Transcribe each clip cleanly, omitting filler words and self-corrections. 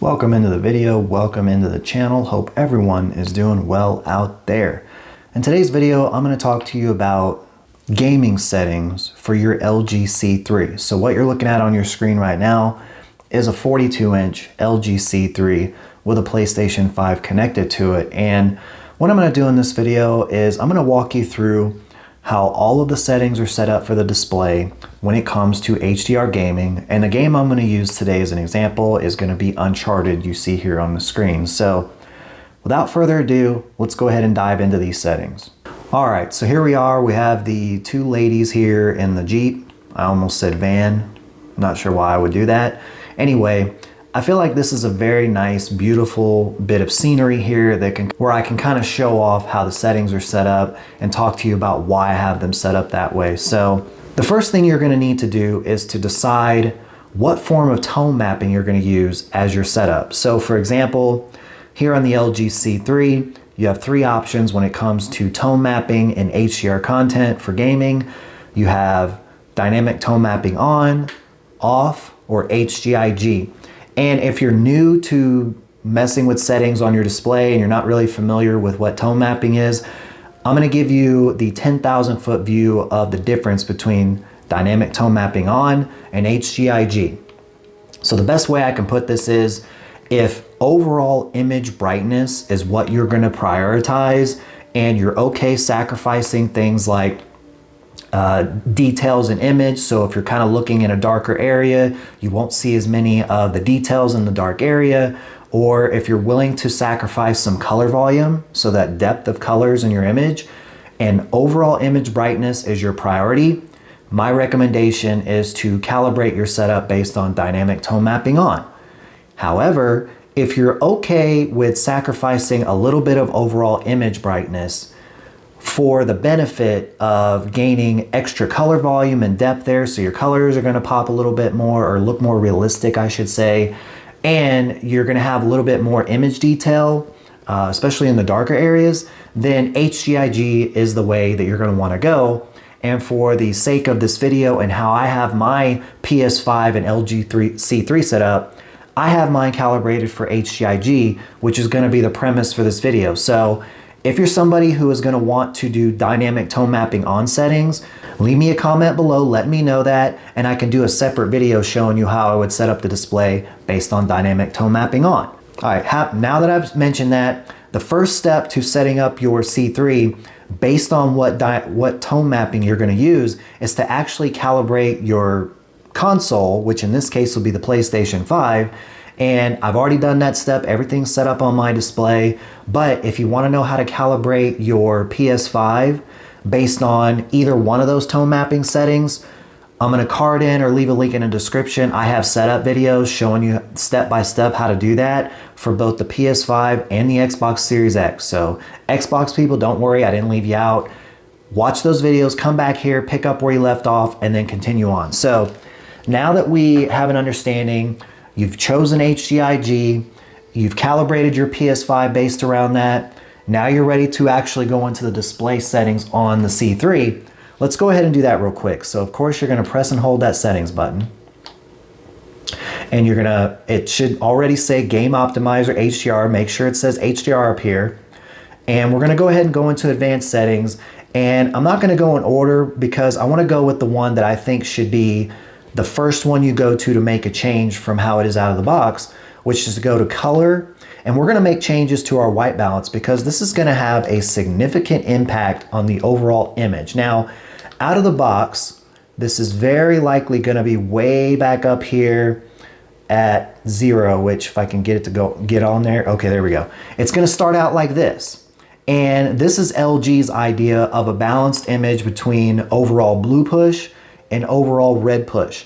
Welcome into the video, welcome into the channel. Hope everyone is doing well out there. In today's video, I'm going to talk to you about gaming settings for your LG C3. So what you're looking at on your screen right now is a 42-inch LG C3 with a PlayStation 5 connected to it. And what I'm going to do in this video is I'm going to walk you through how all of the settings are set up for the display when it comes to HDR gaming. And the game I'm going to use today as an example is going to be Uncharted, you see here on the screen. So without further ado, let's go ahead and dive into these settings. All right, so here we are. We have the two ladies here in the Jeep. I almost said van. Not sure why I would do that. Anyway, I feel like this is a very nice, beautiful bit of scenery here where I can kind of show off how the settings are set up and talk to you about why I have them set up that way. So the first thing you're going to need to do is to decide what form of tone mapping you're going to use as your setup. So for example, here on the LG C3, you have three options when it comes to tone mapping and HDR content for gaming. You have dynamic tone mapping on, off, or HGIG. And if you're new to messing with settings on your display and you're not really familiar with what tone mapping is, I'm going to give you the 10,000 foot view of the difference between dynamic tone mapping on and HGIG. So the best way I can put this is, if overall image brightness is what you're going to prioritize and you're okay sacrificing things like details in image, so if you're kind of looking in a darker area, you won't see as many of the details in the dark area, or if you're willing to sacrifice some color volume, so that depth of colors in your image, and overall image brightness is your priority, my recommendation is to calibrate your setup based on dynamic tone mapping on. However, if you're okay with sacrificing a little bit of overall image brightness for the benefit of gaining extra color volume and depth there, so your colors are going to pop a little bit more or look more realistic, I should say, and you're going to have a little bit more image detail, especially in the darker areas, then HGIG is the way that you're going to want to go. And for the sake of this video and how I have my PS5 and LG C3 set up, I have mine calibrated for HGIG, which is going to be the premise for this video. So if you're somebody who is going to want to do dynamic tone mapping on settings, leave me a comment below, let me know that, and I can do a separate video showing you how I would set up the display based on dynamic tone mapping on. All right, now that I've mentioned that, the first step to setting up your C3 based on what tone mapping you're going to use is to actually calibrate your console, which in this case will be the PlayStation 5. And I've already done that step. Everything's set up on my display. But if you want to know how to calibrate your PS5 based on either one of those tone mapping settings, I'm going to card in or leave a link in the description. I have setup videos showing you step by step how to do that for both the PS5 and the Xbox Series X. So Xbox people, don't worry, I didn't leave you out. Watch those videos, come back here, pick up where you left off, and then continue on. So now that we have an understanding, you've chosen HGIG, you've calibrated your PS5 based around that, now you're ready to actually go into the display settings on the C3. Let's go ahead and do that real quick. So of course you're going to press and hold that settings button. And it should already say Game Optimizer HDR. Make sure it says HDR up here. And we're going to go ahead and go into advanced settings. And I'm not going to go in order because I want to go with the one that I think should be the first one you go to make a change from how it is out of the box, which is to go to color. And we're going to make changes to our white balance because this is going to have a significant impact on the overall image. Now, out of the box, this is very likely going to be way back up here at 0, which if I can get it to get on there. Okay, there we go. It's going to start out like this. And this is LG's idea of a balanced image between overall blue push and overall red push.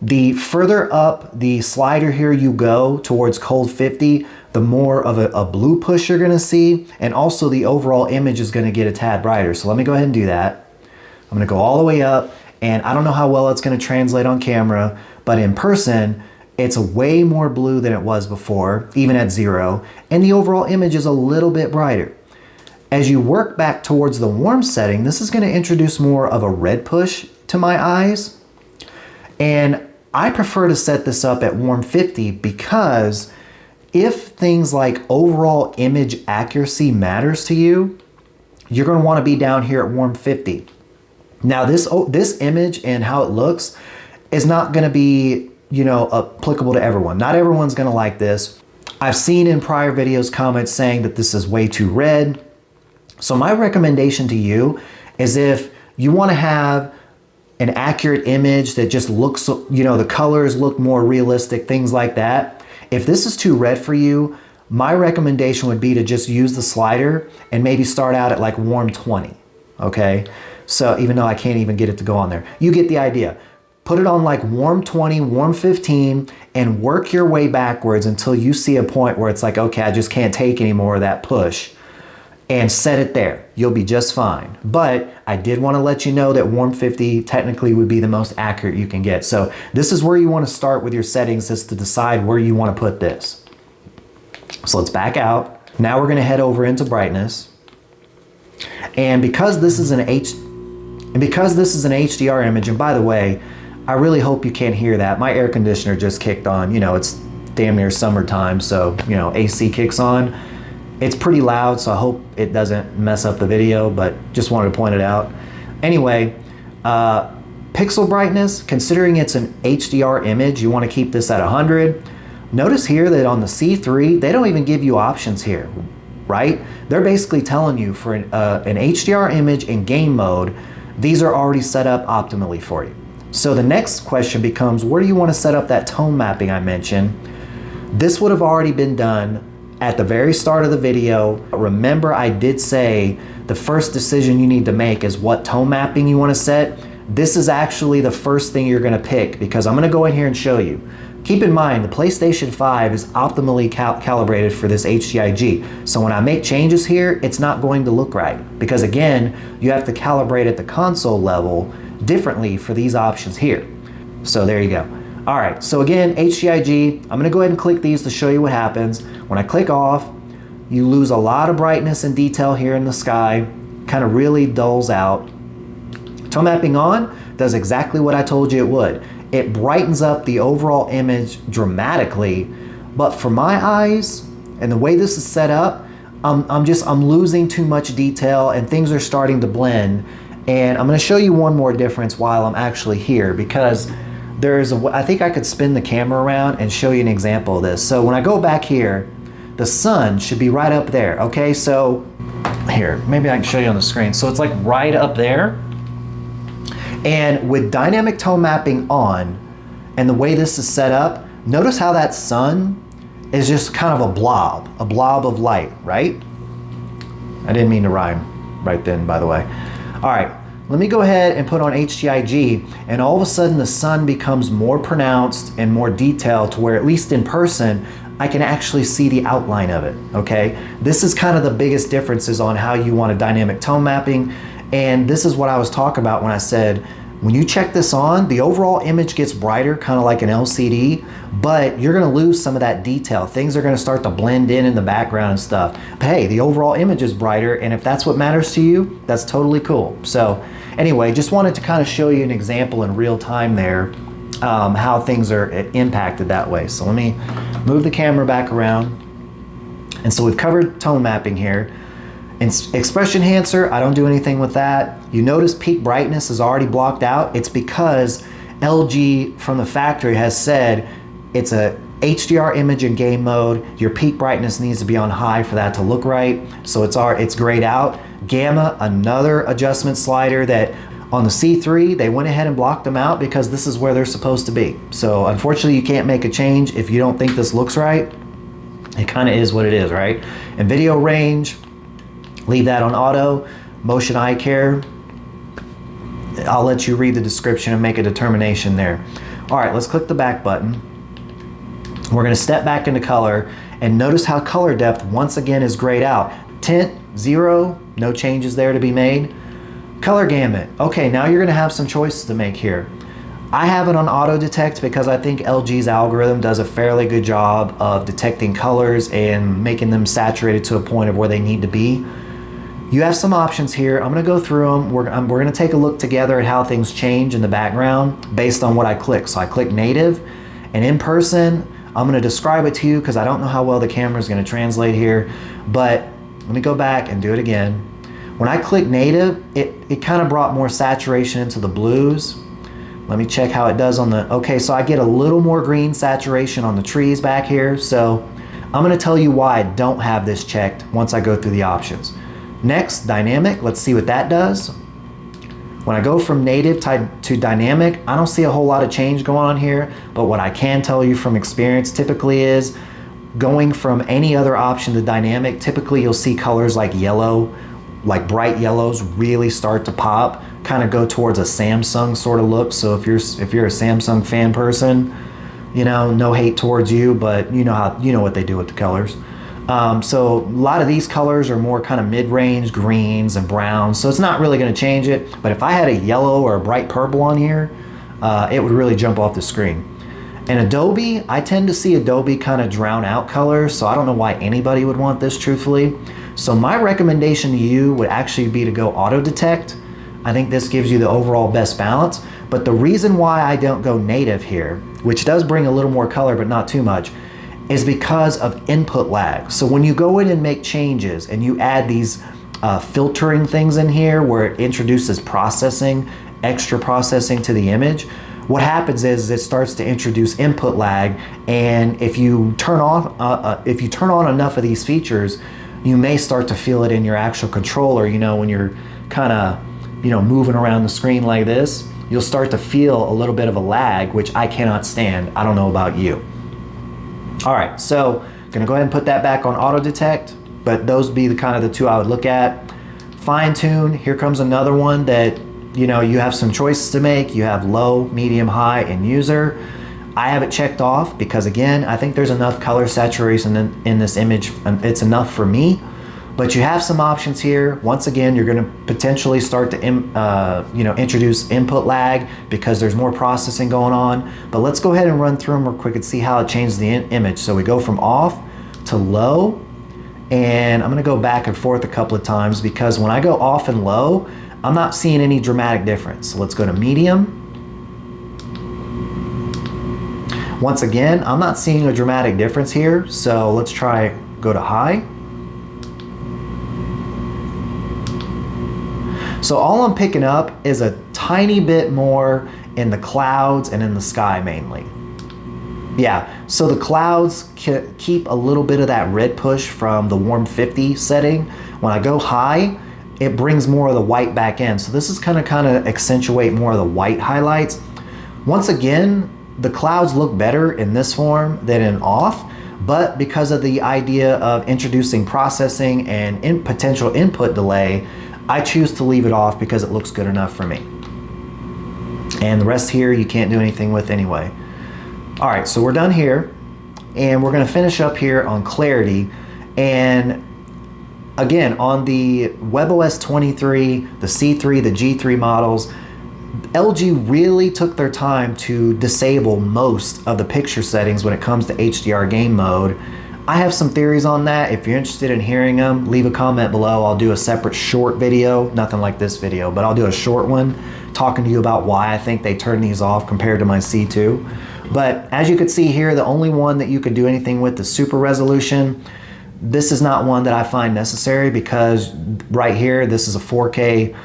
The further up the slider here you go towards cold 50, the more of a blue push you're gonna see, and also the overall image is gonna get a tad brighter. So let me go ahead and do that. I'm gonna go all the way up, and I don't know how well it's gonna translate on camera, but in person, it's way more blue than it was before, even at 0, and the overall image is a little bit brighter. As you work back towards the warm setting, this is gonna introduce more of a red push to my eyes. And I prefer to set this up at warm 50 because if things like overall image accuracy matters to you, you're going to want to be down here at warm 50. Now this image and how it looks is not going to be, you know, applicable to everyone. Not everyone's going to like this. I've seen in prior videos comments saying that this is way too red. So my recommendation to you is if you want to have an accurate image that just looks, you know, the colors look more realistic, things like that. If this is too red for you, my recommendation would be to just use the slider and maybe start out at like warm 20, okay? So even though I can't even get it to go on there, you get the idea. Put it on like warm 20, warm 15, and work your way backwards until you see a point where it's like, okay, I just can't take any more of that push, and set it there. You'll be just fine. But I did want to let you know that warm 50 technically would be the most accurate you can get. So this is where you want to start with your settings, is to decide where you want to put this. So let's back out. Now we're going to head over into brightness. And because this is an HDR image, and by the way, I really hope you can't hear that. My air conditioner just kicked on. You know, it's damn near summertime, so, you know, AC kicks on. It's pretty loud, so I hope it doesn't mess up the video, but just wanted to point it out. Anyway, pixel brightness, considering it's an HDR image, you want to keep this at 100. Notice here that on the C3, they don't even give you options here, right? They're basically telling you for an HDR image in game mode, these are already set up optimally for you. So the next question becomes, where do you want to set up that tone mapping I mentioned? This would have already been done at the very start of the video. Remember, I did say the first decision you need to make is what tone mapping you want to set. This is actually the first thing you're going to pick, because I'm going to go in here and show you. Keep in mind, the PlayStation 5 is optimally calibrated for this HDIG. So when I make changes here, it's not going to look right, because again, you have to calibrate at the console level differently for these options here. So there you go. All right, so again, HDIG, I'm gonna go ahead and click these to show you what happens. When I click off, you lose a lot of brightness and detail here in the sky, kind of really dulls out. Tone mapping on does exactly what I told you it would. It brightens up the overall image dramatically, but for my eyes and the way this is set up, I'm losing too much detail and things are starting to blend. And I'm going to show you one more difference while I'm actually here, because I think I could spin the camera around and show you an example of this. So when I go back here, the sun should be right up there. Okay, so here, maybe I can show you on the screen. So it's like right up there. And with dynamic tone mapping on and the way this is set up, notice how that sun is just kind of a blob of light, right? I didn't mean to rhyme right then, by the way. All right, let me go ahead and put on HDIG, and all of a sudden the sun becomes more pronounced and more detailed to where, at least in person, I can actually see the outline of it, okay? This is kind of the biggest differences on how you want a dynamic tone mapping, and this is what I was talking about when I said, when you check this on, the overall image gets brighter, kind of like an LCD, but you're gonna lose some of that detail. Things are gonna start to blend in the background and stuff. But hey, the overall image is brighter, and if that's what matters to you, that's totally cool. So anyway, just wanted to kind of show you an example in real time there, how things are impacted that way. So let me move the camera back around. And so we've covered tone mapping here. Expression enhancer, I don't do anything with that. You notice peak brightness is already blocked out. It's because LG from the factory has said it's a HDR image in game mode. Your peak brightness needs to be on high for that to look right. So it's grayed out. Gamma, another adjustment slider that on the C3, they went ahead and blocked them out because this is where they're supposed to be. So unfortunately, you can't make a change if you don't think this looks right. It kind of is what it is, right? And video range, leave that on auto. Motion eye care, I'll let you read the description and make a determination there. All right, let's click the back button. We're gonna step back into color and notice how color depth once again is grayed out. Tint, 0, no changes there to be made. Color gamut, okay, now you're gonna have some choices to make here. I have it on auto detect because I think LG's algorithm does a fairly good job of detecting colors and making them saturated to a point of where they need to be. You have some options here. I'm gonna go through them. We're gonna take a look together at how things change in the background based on what I click. So I click native, and in person, I'm gonna describe it to you because I don't know how well the camera is gonna translate here, but let me go back and do it again. When I click native, it kind of brought more saturation into the blues. Let me check how it does on the, okay, so I get a little more green saturation on the trees back here. So I'm gonna tell you why I don't have this checked once I go through the options. Next, dynamic, let's see what that does. When I go from native to dynamic, I don't see a whole lot of change going on here, but what I can tell you from experience typically is going from any other option to dynamic, typically you'll see colors like yellow, like bright yellows really start to pop, kind of go towards a Samsung sort of look. So if you're a Samsung fan person, you know, no hate towards you, but you know what they do with the colors. So a lot of these colors are more kind of mid-range greens and browns, so it's not really going to change it. But if I had a yellow or a bright purple on here, it would really jump off the screen. And Adobe, I tend to see Adobe kind of drown out colors, so I don't know why anybody would want this truthfully. So my recommendation to you would actually be to go auto detect. I think this gives you the overall best balance. But the reason why I don't go native here, which does bring a little more color but not too much, is because of input lag. So when you go in and make changes and you add these filtering things in here where it introduces processing, extra processing to the image, what happens is it starts to introduce input lag, and if you turn on enough of these features, you may start to feel it in your actual controller. You know, when you're kind of, you know, moving around the screen like this, you'll start to feel a little bit of a lag, which I cannot stand. I don't know about you. All right, so gonna go ahead and put that back on auto detect, but those would be the kind of the two I would look at. Fine tune, here comes another one that, you know, you have some choices to make. You have low, medium, high, and user. I have it checked off because again, I think there's enough color saturation in this image. It's enough for me, but you have some options here. Once again, you're gonna potentially start to introduce input lag because there's more processing going on. But let's go ahead and run through them real quick and see how it changes the image. So we go from off to low, and I'm gonna go back and forth a couple of times because when I go off and low, I'm not seeing any dramatic difference. So let's go to medium. Once again, I'm not seeing a dramatic difference here. So let's try go to high. So all I'm picking up is a tiny bit more in the clouds and in the sky mainly. Yeah, so the clouds keep a little bit of that red push from the warm 50 setting. When I go high, it brings more of the white back in. So this is kind of accentuate more of the white highlights. Once again, the clouds look better in this form than in off, but because of the idea of introducing processing and potential input delay, I choose to leave it off because it looks good enough for me. And the rest here, you can't do anything with anyway. All right, so we're done here, and we're gonna finish up here on clarity. And again, on the WebOS 23, the C3, the G3 models, LG really took their time to disable most of the picture settings when it comes to HDR game mode. I have some theories on that. If you're interested in hearing them, leave a comment below. I'll do a separate short video, nothing like this video, but I'll do a short one talking to you about why I think they turned these off compared to my C2. But as you can see here, the only one that you could do anything with is super resolution. This is not one that I find necessary because right here, this is a 4K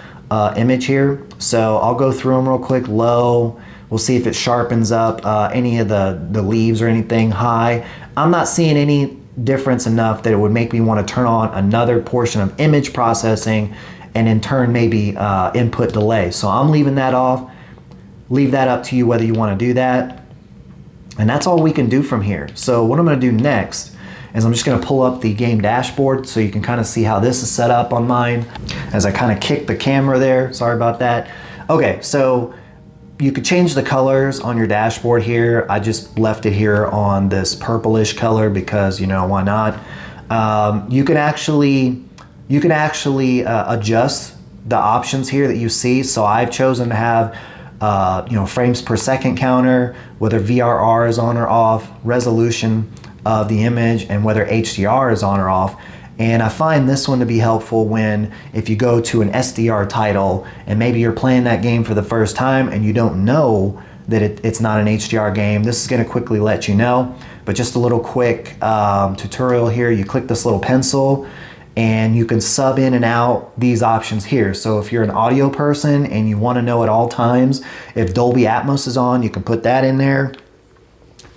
image here. So I'll go through them real quick. Low, we'll see if it sharpens up any of the leaves or anything. High, I'm not seeing any difference enough that it would make me want to turn on another portion of image processing and in turn maybe input delay. So I'm leaving that off. Leave that up to you whether you want to do that. And that's all we can do from here. So what I'm going to do next is I'm just going to pull up the game dashboard so you can kind of see how this is set up on mine as I kind of kick the camera there. Sorry about that. Okay, so you could change the colors on your dashboard here. I just left it here on this purplish color because, you know, why not? You can actually adjust the options here that you see. So I've chosen to have frames per second counter, whether VRR is on or off, resolution of the image, and whether HDR is on or off. And I find this one to be helpful when if you go to an SDR title and maybe you're playing that game for the first time and you don't know that it's not an HDR game, this is going to quickly let you know. but just a little quick tutorial here. You click this little pencil and you can sub in and out these options here. So if you're an audio person and you want to know at all times if Dolby Atmos is on, you can put that in there.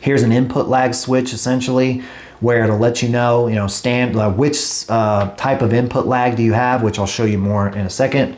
Here's an input lag switch essentially, where it'll let you know, which type of input lag do you have, which I'll show you more in a second.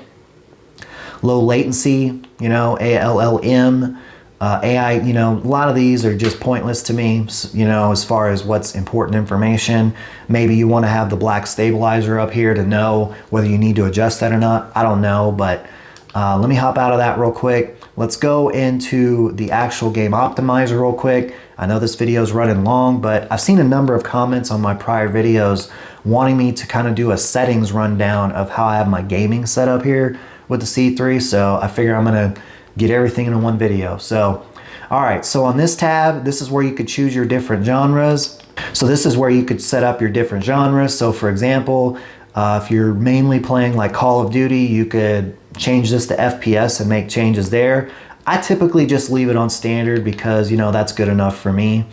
Low latency, ALLM, AI, a lot of these are just pointless to me, as far as what's important information. Maybe you want to have the black stabilizer up here to know whether you need to adjust that or not. I don't know, but let me hop out of that real quick. Let's go into the actual game optimizer real quick. I know this video is running long, but I've seen a number of comments on my prior videos wanting me to kind of do a settings rundown of how I have my gaming set up here with the C3. So I figure I'm gonna get everything in one video. So, all right, so on this tab, this is where you could choose your different genres. So this is where you could set up your different genres. So for example, if you're mainly playing like Call of Duty, you could change this to FPS and make changes there. I typically just leave it on standard because that's good enough for me.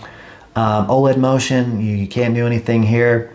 OLED motion, you can't do anything here.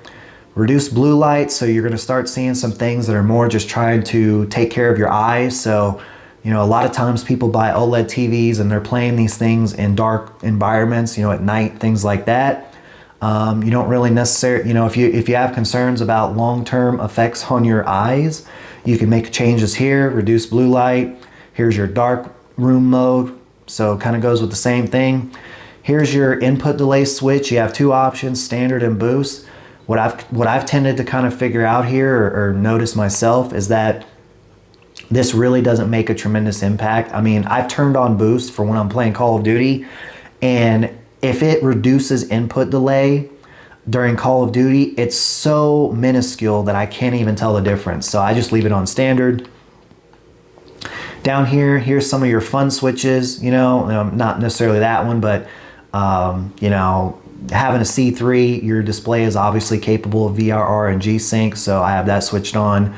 Reduce blue light, so you're gonna start seeing some things that are more just trying to take care of your eyes. So, a lot of times people buy OLED TVs and they're playing these things in dark environments, at night, things like that. You don't really necessarily, if you have concerns about long-term effects on your eyes, you can make changes here, reduce blue light. Here's your dark room mode, so it kind of goes with the same thing. Here's your input delay switch. You have two options, standard and boost. What I've tended to kind of figure out here or notice myself is that this really doesn't make a tremendous impact. I mean, I've turned on boost for when I'm playing Call of Duty, and if it reduces input delay during Call of Duty, it's so minuscule that I can't even tell the difference. So I just leave it on standard. Down here, here's some of your fun switches, not necessarily that one, but having a C3, your display is obviously capable of VRR and G-Sync, so I have that switched on.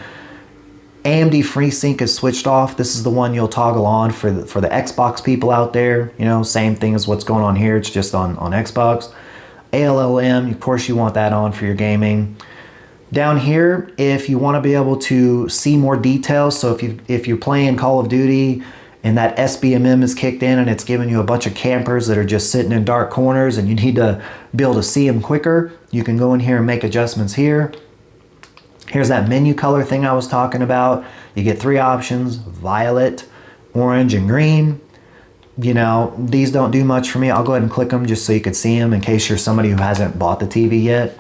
AMD FreeSync is switched off. This is the one you'll toggle on for the Xbox people out there. Same thing as what's going on here, it's just on Xbox. ALLM, of course you want that on for your gaming. Down here, if you want to be able to see more details, so if you're playing Call of Duty and that SBMM is kicked in and it's giving you a bunch of campers that are just sitting in dark corners and you need to be able to see them quicker, you can go in here and make adjustments here. Here's that menu color thing I was talking about. You get three options, violet, orange, and green. These don't do much for me. I'll go ahead and click them just so you could see them in case you're somebody who hasn't bought the TV yet.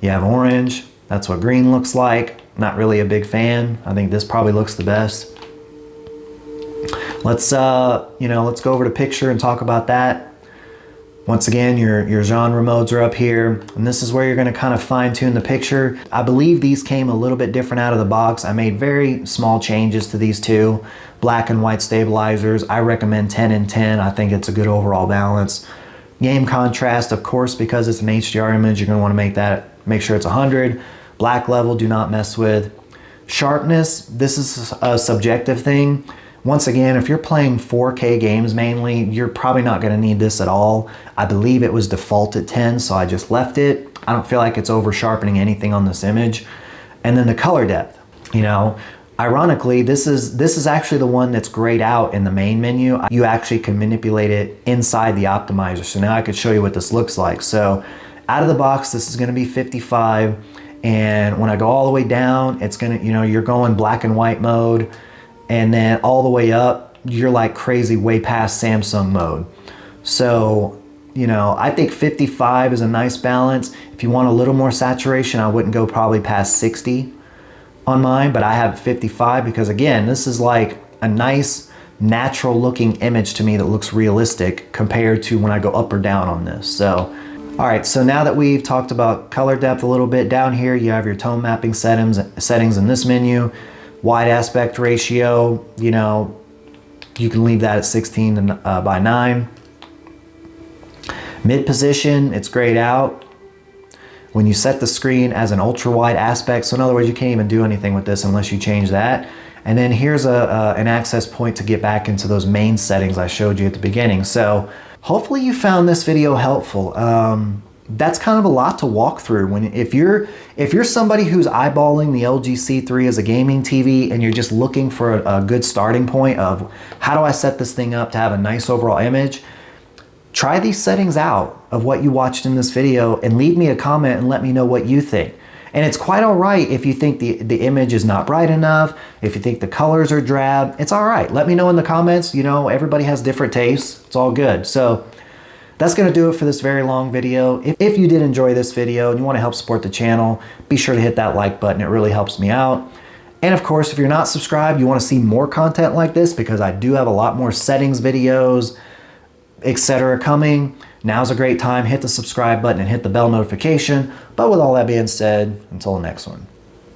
You have orange. That's what green looks like. Not really a big fan. I think this probably looks the best. Let's go over to picture and talk about that. Once again, your genre modes are up here, and this is where you're going to kind of fine tune the picture. I believe these came a little bit different out of the box. I made very small changes to these two. Black and white stabilizers. I recommend 10 and 10. I think it's a good overall balance. Game contrast, of course, because it's an HDR image, you're going to want to make sure it's 100. Black level, do not mess with. Sharpness, this is a subjective thing. Once again, if you're playing 4K games mainly, you're probably not going to need this at all. I believe it was default at 10, so I just left it. I don't feel like it's over sharpening anything on this image. And then the color depth, ironically, this is actually the one that's grayed out in the main menu. You actually can manipulate it inside the optimizer. So now I could show you what this looks like. So out of the box, this is going to be 55. And when I go all the way down, it's going to, you're going black and white mode. And then all the way up, you're like crazy way past Samsung mode. So, I think 55 is a nice balance. If you want a little more saturation, I wouldn't go probably past 60 on mine, but I have 55 because again, this is like a nice natural looking image to me that looks realistic compared to when I go up or down on this. So, all right, so now that we've talked about color depth a little bit, down here you have your tone mapping settings in this menu. Wide aspect ratio, you can leave that at 16 by 9. Mid position, it's grayed out. When you set the screen as an ultra wide aspect, so in other words, you can't even do anything with this unless you change that. And then here's an access point to get back into those main settings I showed you at the beginning. So hopefully you found this video helpful. That's kind of a lot to walk through. If you're somebody who's eyeballing the LG C3 as a gaming TV and you're just looking for a good starting point of how do I set this thing up to have a nice overall image, try these settings out of what you watched in this video and leave me a comment and let me know what you think. And it's quite all right if you think the image is not bright enough, if you think the colors are drab, it's all right. Let me know in the comments. You know, everybody has different tastes. It's all good. So that's going to do it for this very long video. If you did enjoy this video and you want to help support the channel, be sure to hit that like button. It really helps me out. And of course, if you're not subscribed, you want to see more content like this, because I do have a lot more settings videos, etc. coming. Now's a great time. Hit the subscribe button and hit the bell notification. But with all that being said, until the next one.